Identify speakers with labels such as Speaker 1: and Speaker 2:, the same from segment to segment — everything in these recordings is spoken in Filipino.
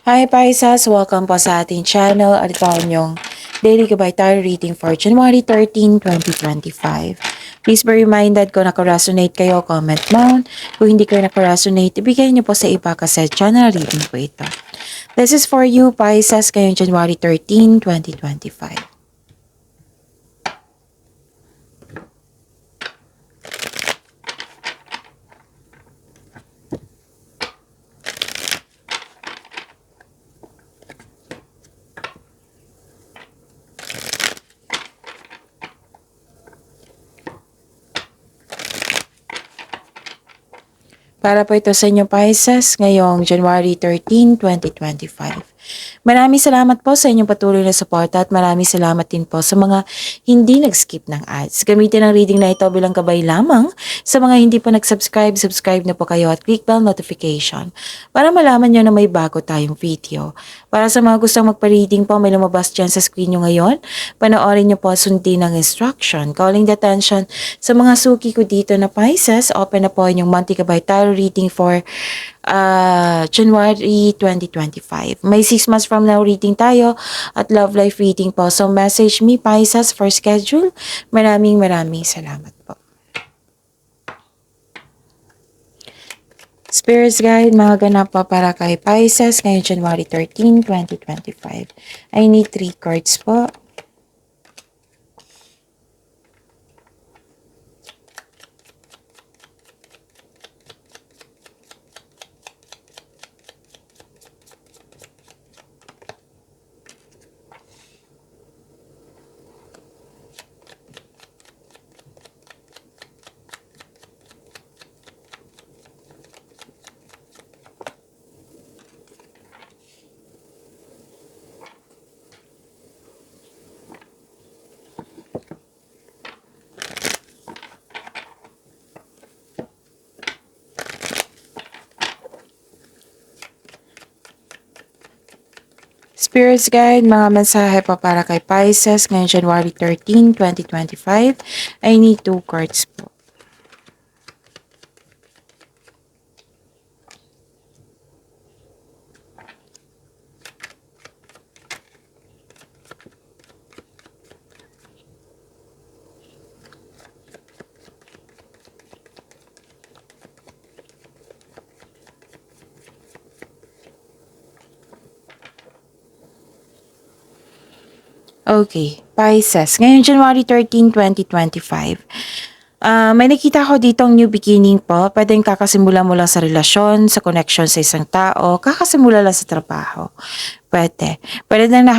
Speaker 1: Hi Pisces! Welcome po sa ating channel at ito ang inyong daily gabay tarot reading for January 13, 2025. Please be reminded kung naka-resonate kayo, comment down. Kung hindi kayo naka-resonate, ibigay niyo po sa iba kasi channel reading po ito. This is for you Pisces ngayong January 13, 2025. Para po ito sa inyo Pisces ngayong January 13, 2025. Maraming salamat po sa inyong patuloy na suporta at maraming salamat din po sa mga hindi nag-skip ng ads. Gamitin ang reading na ito bilang gabay lamang. Sa mga hindi po nag-subscribe, subscribe na po kayo at click bell notification para malaman nyo na may bago tayong video. Para sa mga gustong magpa-reading po, may lumabas dyan sa screen nyo ngayon. Panoorin nyo po at sundin ang instruction. Calling the attention sa mga suki ko dito na Pisces, open na po yung monthly gabay tarot reading for January 2025. May 6 months from now reading tayo at love life reading po. So message me Pisces for schedule. Maraming salamat po. Spirits Guide, mga ganap pa para kay Pisces ngayong January 13, 2025. I need 3 cards po. Spirits Guide, mga mensahe pa para kay Pisces ngayong January 13, 2025. I need 2 cards po. Okay, Pisces. Ngayon, January 13, 2025. May nakita ko ditong new beginning po. Pwedeng kakasimula mo lang sa relasyon, sa connection sa isang tao, kakasimula lang sa trabaho. Pwede. Pwede din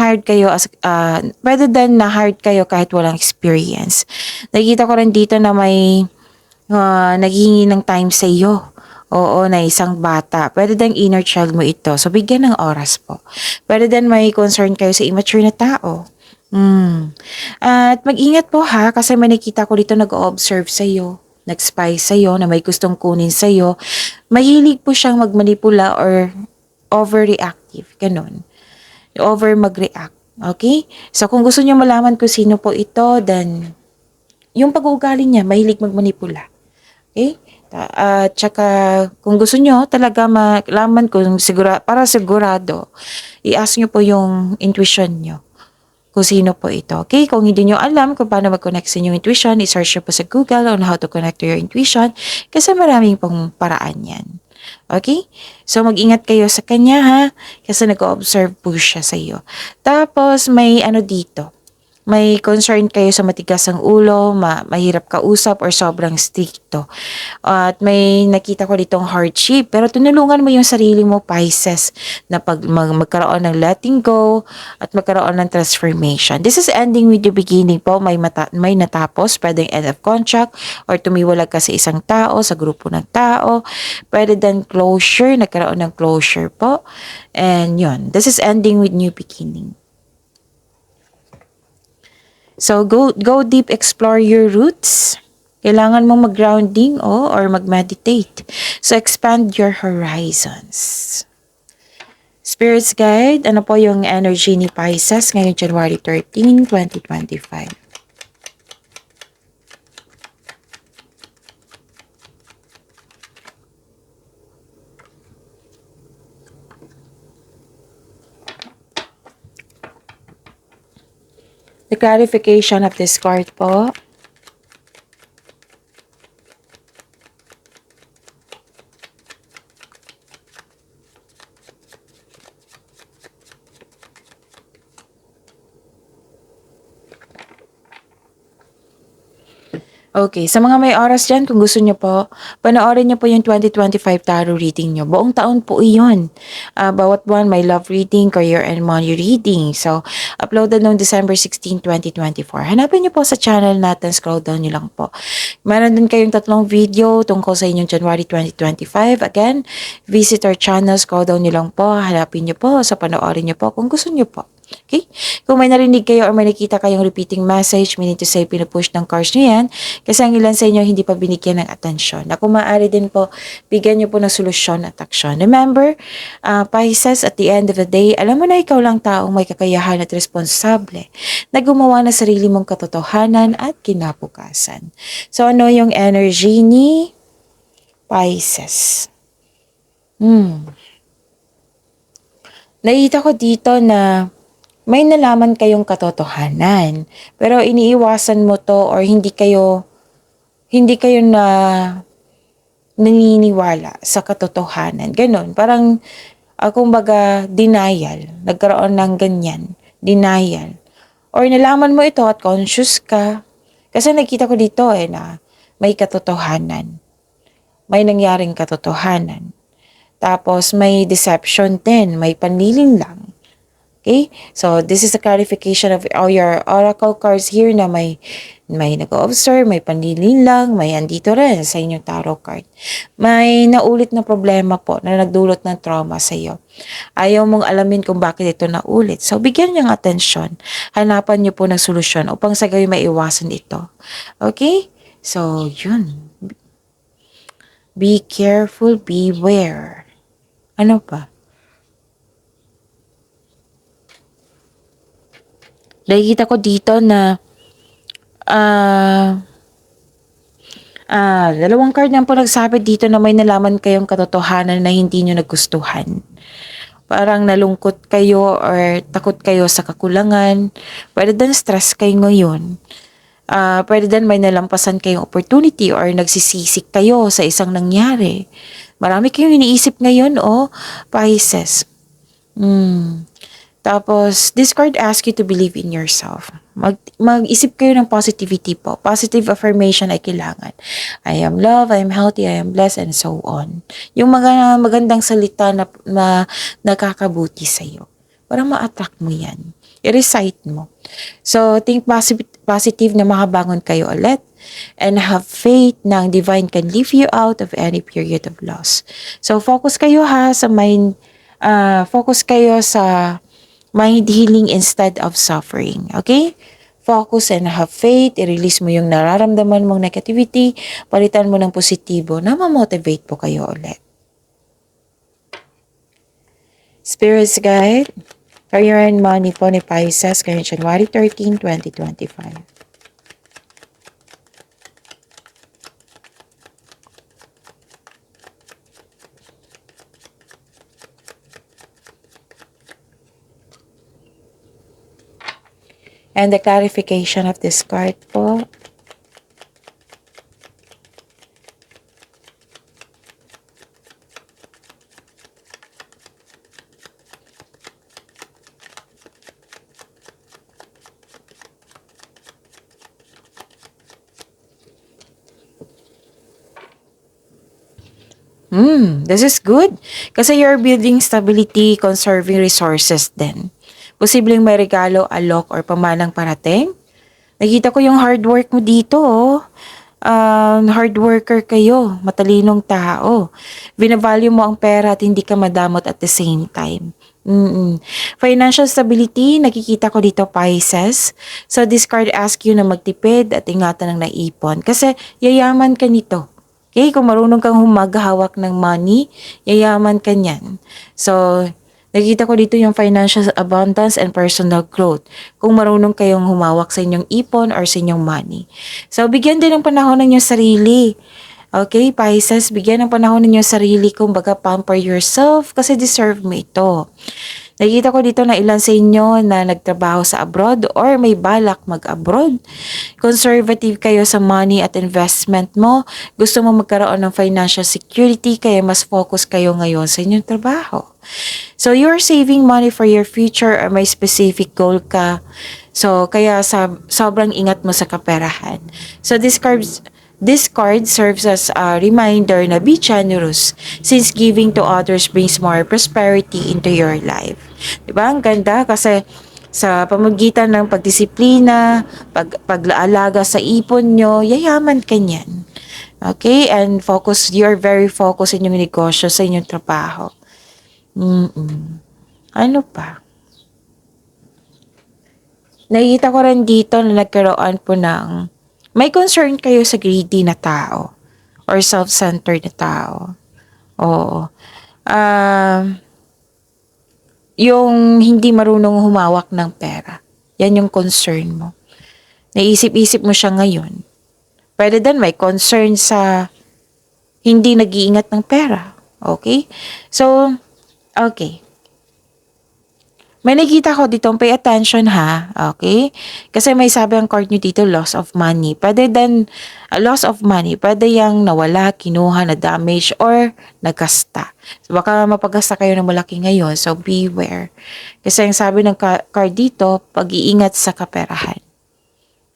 Speaker 1: na-hired kayo kahit walang experience. Nakita ko rin dito na may naghihingi ng time sa iyo. Oo, na isang bata. Pwede din inner child mo ito. So, bigyan ng oras po. Pwede din may concern kayo sa immature na tao. At mag-ingat po ha, kasi may nakita ko dito nag-o-observe sa'yo, nag-spy sa'yo, na may gustong kunin sa'yo. Mahilig po siyang magmanipula or overreactive, ganun. Over mag-react, okay? So kung gusto niyo malaman kung sino po ito, then yung pag-uugali niya, mahilig magmanipula. Okay? At saka kung gusto niyo talaga malaman kung para sigurado, i-ask niyo po yung intuition niyo kung sino po ito. Okay? Kung hindi nyo alam kung paano mag-connect sa inyong intuition, i-search nyo po sa Google on how to connect to your intuition kasi maraming pong paraan yan. Okay? So, mag-ingat kayo sa kanya ha kasi nag-observe po siya sa iyo. Tapos, may ano dito. May concern kayo sa matigas ang ulo, mahirap kausap or sobrang stricto. At may nakita ko ditong hardship. Pero tinulungan mo yung sarili mo, Pisces, na magkaroon ng letting go at magkaroon ng transformation. This is ending with the beginning po. May natapos, pwedeng end of contract or tumiwalag ka sa isang tao, sa grupo ng tao. Pwede din closure, nagkaroon ng closure po. And yun, this is ending with new beginning. So, go deep, explore your roots. Kailangan mong mag-grounding or mag-meditate. So, expand your horizons. Spirits Guide, ano po yung energy ni Pisces ngayong January 13, 2025? The clarification of this card po. Okay, sa mga may oras dyan, kung gusto nyo po, panoorin nyo po yung 2025 tarot reading nyo. Buong taon po iyon. Bawat buwan may love reading, career and money reading. So, uploaded noong December 16, 2024. Hanapin nyo po sa channel natin, scroll down nyo lang po. Meron din kayong 3 video tungkol sa inyong January 2025. Again, visit our channel, scroll down nyo lang po. Hanapin nyo po, sa panoorin nyo po kung gusto nyo po. Okay? Kung may narinig kayo or may nakita kayong repeating message, meaning to say, pinupush ng cards nyo yan, kasi ang ilan sa inyo hindi pa binigyan ng atensyon. Na kung maaari din po, bigyan nyo po ng solusyon at aksyon. Remember, Pisces, at the end of the day, alam mo na ikaw lang taong may kakayahan at responsable na gumawa ng sarili mong katotohanan at kinabukasan. So, ano yung energy ni Pisces? Nakita ko dito na may nalaman kayong katotohanan, pero iniiwasan mo to or hindi kayo na naniniwala sa katotohanan. Ganon, parang kumbaga denial, nagkaroon ng ganyan, denial. Or nalaman mo ito at conscious ka, kasi nakita ko dito na may katotohanan, may nangyaring katotohanan. Tapos may deception din, may panlilin lang. Okay? So, this is a clarification of all your oracle cards here na may nag-observe, may panlilin lang, may andito rin sa inyong tarot card. May naulit na problema po na nagdulot ng trauma sa iyo. Ayaw mong alamin kung bakit ito naulit. So, bigyan niyang atensyon. Hanapan niyo po ng solusyon upang sa gayon maiwasan ito. Okay? So, yun. Be careful, beware. Ano pa? Nakikita ko dito na dalawang card na po nagsabi dito na may nalaman kayong katotohanan na hindi nyo nagustuhan. Parang nalungkot kayo or takot kayo sa kakulangan. Pwede din stress kayo ngayon. Pwede din may nalampasan kayong opportunity or nagsisisik kayo sa isang nangyari. Marami kayong iniisip ngayon, Pisces. Tapos, this card asks you to believe in yourself. Mag-isip kayo ng positivity po. Positive affirmation ay kailangan. I am loved, I am healthy, I am blessed, and so on. Yung mga magandang salita na nakakabuti sa'yo. Para ma-attract mo yan. I-recite mo. So, think positive na makabangon kayo ulit. And have faith na ang divine can lift you out of any period of loss. So, focus kayo sa mind. Focus kayo sa mind healing instead of suffering. Okay? Focus and have faith. I-release mo yung nararamdaman mong negativity. Palitan mo ng positibo na ma-motivate po kayo ulit. Spirit's Guide. Career and money po ni Pisces ngayong January 13, 2025. And the clarification of this card po. This is good. Kasi you're building stability, conserving resources din. Posibleng may regalo, alok, or pamanang parating. Nakita ko yung hard work mo dito, hard worker kayo, matalinong tao. Binavalue mo ang pera at hindi ka madamot at the same time. Financial stability, nakikita ko dito, Pisces. So this card asks you na magtipid at ingatan ng naipon. Kasi yayaman ka nito. Okay, kung marunong kang humagahawak ng money, yayaman ka niyan. So, nakikita ko dito yung financial abundance and personal growth. Kung marunong kayong humawak sa inyong ipon or sa inyong money. So, bigyan din ng panahon ng inyong sarili. Okay, Pisces, bigyan ng panahon ng inyong sarili. Kung baga, pamper yourself kasi deserve mo ito. Nakikita ko dito na ilan sa inyo na nagtrabaho sa abroad or may balak mag-abroad. Conservative kayo sa money at investment mo. Gusto mo magkaroon ng financial security kaya mas focus kayo ngayon sa inyong trabaho. So you're saving money for your future or may specific goal ka. So kaya sobrang ingat mo sa kaperahan. So this card serves as a reminder na be generous since giving to others brings more prosperity into your life. Diba? Ang ganda kasi sa pamamagitan ng pagdisiplina, pag-aalaga sa ipon nyo, yayaman ka niyan. Okay? And you're very focused in yung negosyo, sa inyong trabaho. Ano pa? Nakikita ko rin dito na nagkaroon po ng may concern kayo sa greedy na tao or self-centered na tao. Oo. Yung hindi marunong humawak ng pera. Yan yung concern mo. Naisip-isip mo siya ngayon. Pwede din may concern sa hindi nag-iingat ng pera. Okay? So, okay. May nakita ko dito, pay attention ha, okay? Kasi may sabi ang card nyo dito, loss of money. Pwede din, loss of money, pwede yung nawala, kinuha, na-damage, or nagkasta. So, baka mapagkasta kayo ng malaki ngayon, so beware. Kasi ang sabi ng card dito, pag-iingat sa kaperahan.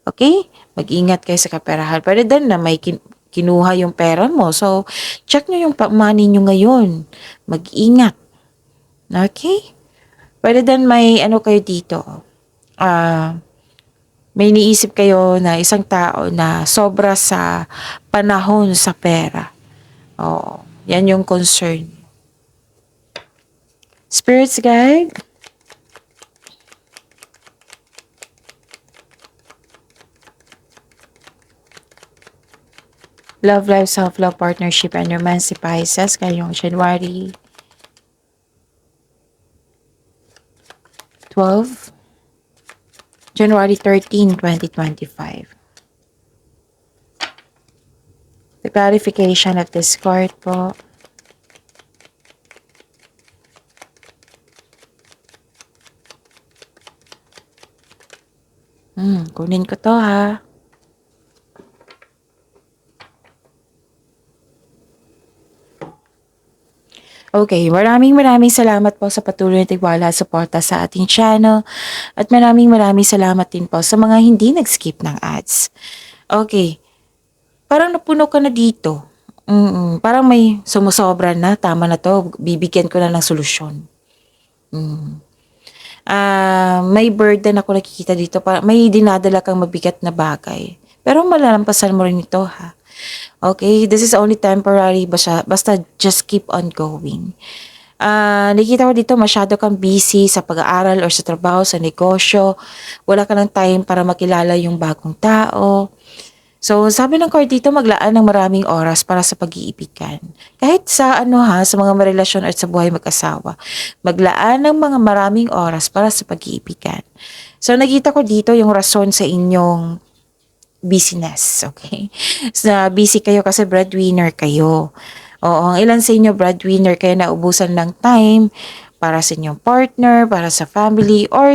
Speaker 1: Okay? Mag-ingat kayo sa kaperahan. Pwede din na may kinuha yung pera mo. So, check nyo yung money nyo ngayon. Mag-ingat. Okay? Pwede din may ano kayo dito. May iniisip kayo na isang tao na sobra sa panahon sa pera. Oo. Yan yung concern. Spirits guide. Love life, self-love, partnership, and romance si Pisces ngayong January 12, January 13, 2025. The clarification of this card po. Kunin ko to ha. Okay, maraming salamat po sa patuloy na tiwala at suporta sa ating channel. At maraming salamat din po sa mga hindi nag-skip ng ads. Okay, parang napuno ka na dito. Parang may sumusobra na, tama na to, bibigyan ko na ng solusyon. May burden ako nakikita dito, may dinadala kang mabigat na bagay. Pero malalampasan mo rin ito ha. Okay, this is only temporary, basta just keep on going. Nakikita ko dito masyado kang busy sa pag-aaral or sa trabaho, sa negosyo. Wala ka ng time para makilala yung bagong tao. So, sabi ng card dito, maglaan ng maraming oras para sa pag-iibigan. Kahit sa sa mga marelasyon at sa buhay mag-asawa. Maglaan ng mga maraming oras para sa pag-iibigan. So, nakita ko dito yung rason sa inyong business, okay? So, busy kayo kasi breadwinner kayo. Oo, ang ilan sa inyo breadwinner kayo na ubusan ng time para sa inyong partner, para sa family, or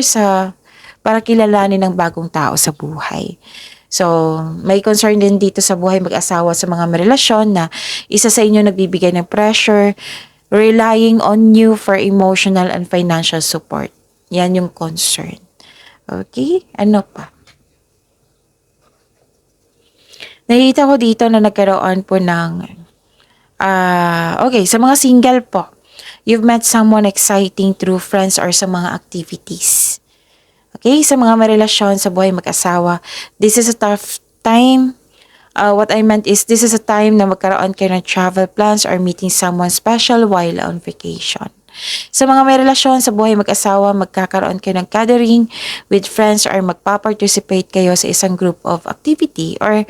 Speaker 1: para kilalanin ng bagong tao sa buhay. So, may concern din dito sa buhay mag-asawa sa mga relasyon na isa sa inyo nagbibigay ng pressure, relying on you for emotional and financial support. Yan yung concern. Okay? Ano pa? Nakita ko dito na nagkaroon po ng, okay, sa mga single po, you've met someone exciting through friends or sa mga activities. Okay, sa mga marelasyon sa buhay mag-asawa, this is a tough time. What I meant is, this is a time na magkaroon kayo ng travel plans or meeting someone special while on vacation. Sa mga may relasyon sa buhay mag-asawa, magkakaroon kayo ng gathering with friends or magpa-participate kayo sa isang group of activity or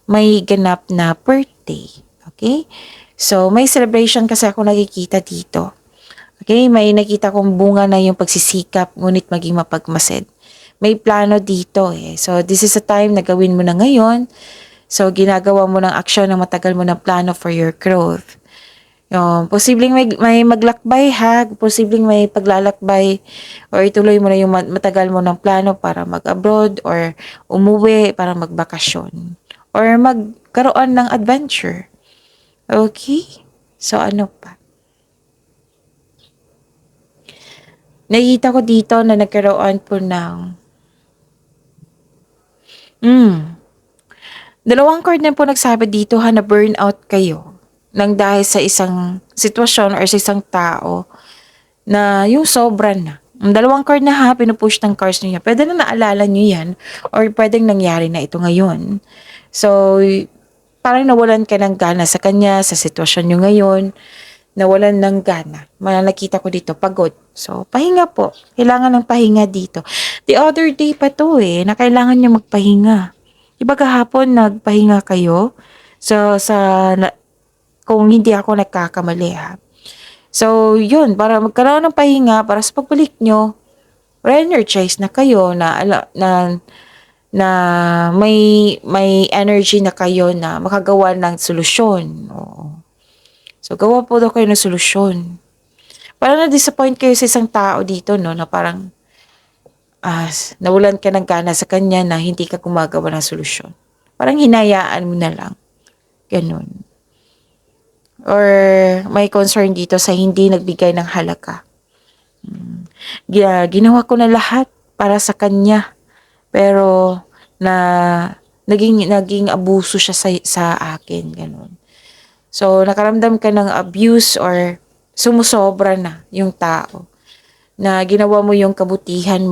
Speaker 1: may ganap na birthday. Okay? So, may celebration kasi ako nakikita dito. Okay? May nakita kong bunga na yung pagsisikap, ngunit maging mapagmasid. May plano dito eh. So, this is a time na gawin mo na ngayon. So, ginagawa mo ng aksyon na matagal mo ng plano for your growth. Posibleng may maglakbay ha, posibleng may paglalakbay or ituloy mo na yung matagal mo ng plano para mag-abroad or umuwi para magbakasyon or magkaroon ng adventure. Okay? So ano pa? Nakikita ko dito na nagkaroon po ng dalawang card na po nagsabi dito ha na burnout kayo nang dahil sa isang sitwasyon or sa isang tao na yung sobra na. Ang dalawang card na ha, pinupush ng cards niya. Pwede na naalala niyo yan or pwedeng nangyari na ito ngayon. So, parang nawalan ka ng gana sa kanya, sa sitwasyon niyo ngayon, nawalan ng gana. Nakita ko dito, pagod. So, pahinga po. Kailangan ng pahinga dito. The other day pa to na kailangan niyo magpahinga. Diba kahapon nagpahinga kayo? So, kung hindi ako nagkakamali ha. So, yun, para magkaroon ng pahinga, para sa pagbalik nyo, re-energize na kayo na may energy na kayo na makagawa ng solusyon. Oo. So, gawa po daw kayo ng solusyon. Parang na-disappoint kayo sa isang tao dito, no, na parang nawalan ka ng gana sa kanya na hindi ka gumagawa ng solusyon. Parang hinayaan mo na lang. Ganun. Or may concern dito sa hindi nagbigay ng halaga. Ginawa ko na lahat para sa kanya. Pero naging abuso siya sa akin. Ganun. So, nakaramdam ka ng abuse or sumusobra na yung tao. Na ginawa mo yung kabutihan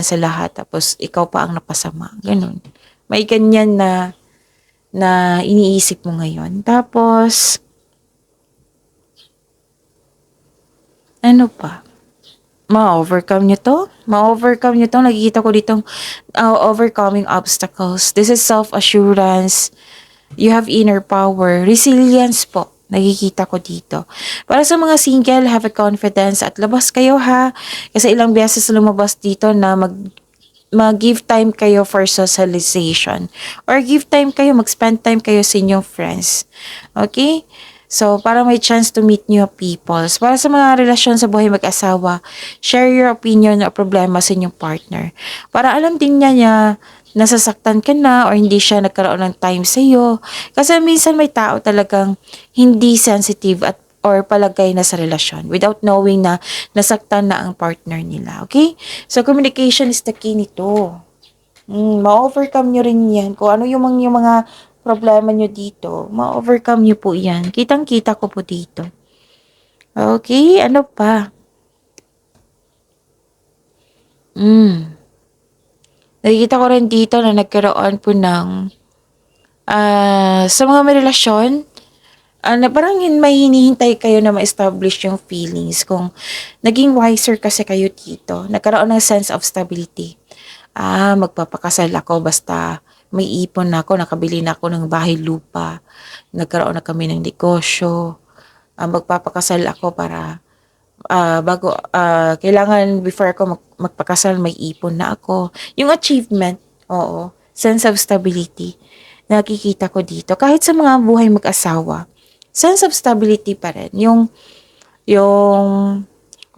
Speaker 1: sa lahat. Tapos, ikaw pa ang napasama. Ganun. May ganyan na iniisip mo ngayon. Tapos, ano pa? Ma-overcome nyo to? Ma-overcome nyo to? Nakikita ko ditong overcoming obstacles. This is self-assurance. You have inner power. Resilience po. Nakikita ko dito. Para sa mga single, have a confidence at labas kayo ha. Kasi ilang beses lumabas dito na mag-give time kayo for socialization. Or give time kayo, mag-spend time kayo sa inyong friends. Okay? So, para may chance to meet new people. Para sa mga relasyon sa buhay mag-asawa, share your opinion o problema sa inyong partner. Para alam din niya nasasaktan ka na or hindi siya nagkaroon ng time sa iyo. Kasi minsan may tao talagang hindi sensitive or palagay na sa relasyon without knowing na nasaktan na ang partner nila. Okay? So, communication is the key nito. Ma-overcome nyo rin yan. Kung ano yung mga problema nyo dito, ma-overcome nyo po yan. Kitang-kita ko po dito. Okay? Ano pa? Nakikita ko rin dito na nagkaroon po ng sa mga may relasyon, na parang may hinihintay kayo na ma-establish yung feelings. Kung naging wiser kasi kayo dito, nagkaroon ng sense of stability. Magpapakasal ako basta may ipon na ako, nakabili na ako ng bahay lupa, nagkaroon na kami ng negosyo, magpapakasal ako para kailangan before ako magpakasal may ipon na ako. Yung achievement, oo, sense of stability, nakikita ko dito. Kahit sa mga buhay mag-asawa, sense of stability pa rin.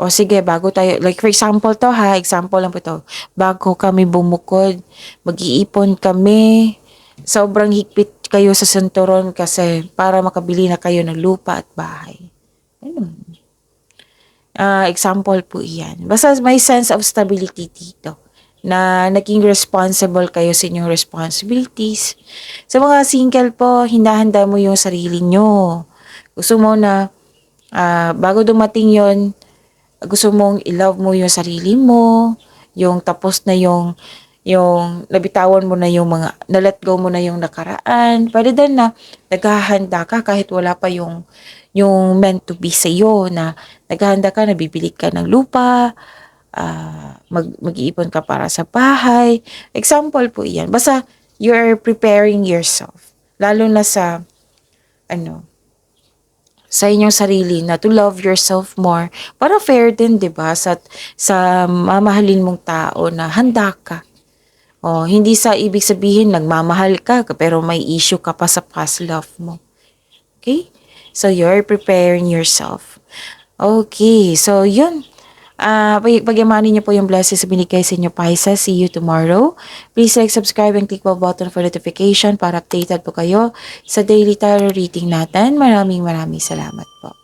Speaker 1: Sige, bago tayo, like for example example lang po to, bago kami bumukod, mag-iipon kami, sobrang higpit kayo sa santuron kasi para makabili na kayo ng lupa at bahay. Example po iyan. Basta may sense of stability dito na naging responsible kayo sa inyong responsibilities. Sa mga single po, hinahanda mo yung sarili nyo. Gusto mo na bago dumating yon, gusto mong i-love mo yung sarili mo, yung tapos na yung nabitawan mo na yung na-let go mo na yung nakaraan. Pwede din na naghahanda ka kahit wala pa yung meant to be sa'yo, na naghahanda ka, nabibili ka ng lupa, mag-iipon ka para sa bahay. Example po iyan. Basta you're preparing yourself. Lalo na sa inyong sarili, na to love yourself more. Para fair din, 'di ba? Sa mamahalin mong tao na handa ka. Hindi sa ibig sabihin nagmamahal ka pero may issue ka pa sa past love mo. Okay? So, you're preparing yourself. Okay, so yun. Pagyamanin niyo po yung blessings na binigay sa inyo, Pisces. See you tomorrow. Please like, subscribe, and click the button for notification para updated po kayo sa daily tarot reading natin. Maraming salamat po.